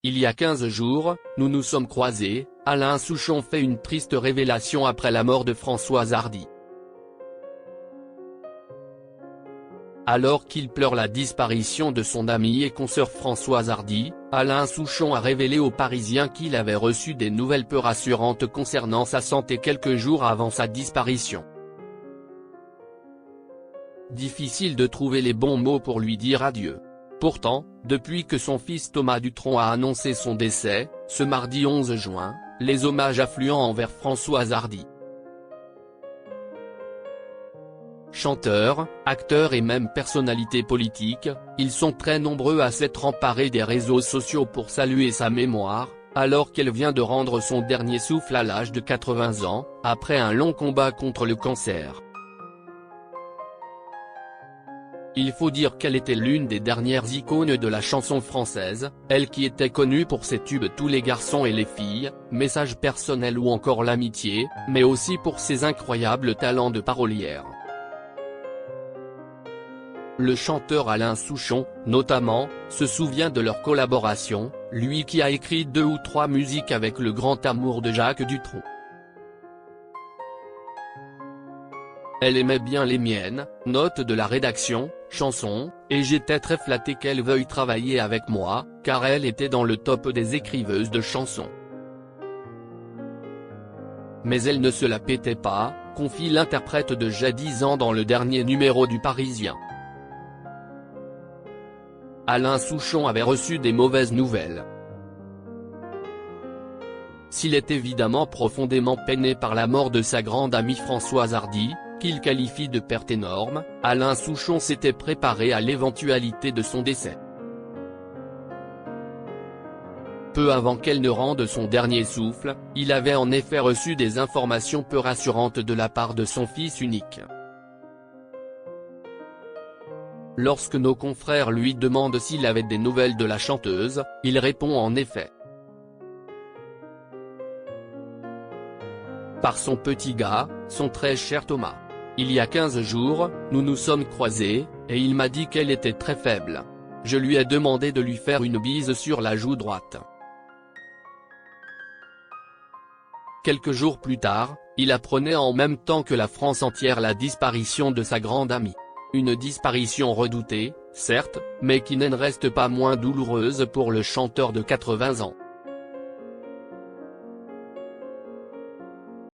Il y a 15 jours, nous nous sommes croisés, Alain Souchon fait une triste révélation après la mort de Françoise Hardy. Alors qu'il pleure la disparition de son amie et consoeur Françoise Hardy, Alain Souchon a révélé aux Parisiens qu'il avait reçu des nouvelles peu rassurantes concernant sa santé quelques jours avant sa disparition. Difficile de trouver les bons mots pour lui dire adieu. Pourtant, depuis que son fils Thomas Dutronc a annoncé son décès, ce mardi 11 juin, les hommages affluent envers Françoise Hardy. Chanteurs, acteurs et même personnalités politiques, ils sont très nombreux à s'être emparés des réseaux sociaux pour saluer sa mémoire, alors qu'elle vient de rendre son dernier souffle à l'âge de 80 ans, après un long combat contre le cancer. Il faut dire qu'elle était l'une des dernières icônes de la chanson française, elle qui était connue pour ses tubes Tous les garçons et les filles, Message personnel ou encore L'amitié, mais aussi pour ses incroyables talents de parolière. Le chanteur Alain Souchon, notamment, se souvient de leur collaboration, lui qui a écrit 2 ou 3 musiques avec le grand amour de Jacques Dutronc. Elle aimait bien les miennes, note de la rédaction, chanson, et j'étais très flatté qu'elle veuille travailler avec moi, car elle était dans le top des écriveuses de chansons. Mais elle ne se la pétait pas, confie l'interprète de Jadis dans le dernier numéro du Parisien. Alain Souchon avait reçu des mauvaises nouvelles. S'il est évidemment profondément peiné par la mort de sa grande amie Françoise Hardy, qu'il qualifie de perte énorme, Alain Souchon s'était préparé à l'éventualité de son décès. Peu avant qu'elle ne rende son dernier souffle, il avait en effet reçu des informations peu rassurantes de la part de son fils unique. Lorsque nos confrères lui demandent s'il avait des nouvelles de la chanteuse, il répond en effet. Par son petit gars, son très cher Thomas. Il y a 15 jours, nous nous sommes croisés, et il m'a dit qu'elle était très faible. Je lui ai demandé de lui faire une bise sur la joue droite. Quelques jours plus tard, il apprenait en même temps que la France entière la disparition de sa grande amie. Une disparition redoutée, certes, mais qui n'en reste pas moins douloureuse pour le chanteur de 80 ans.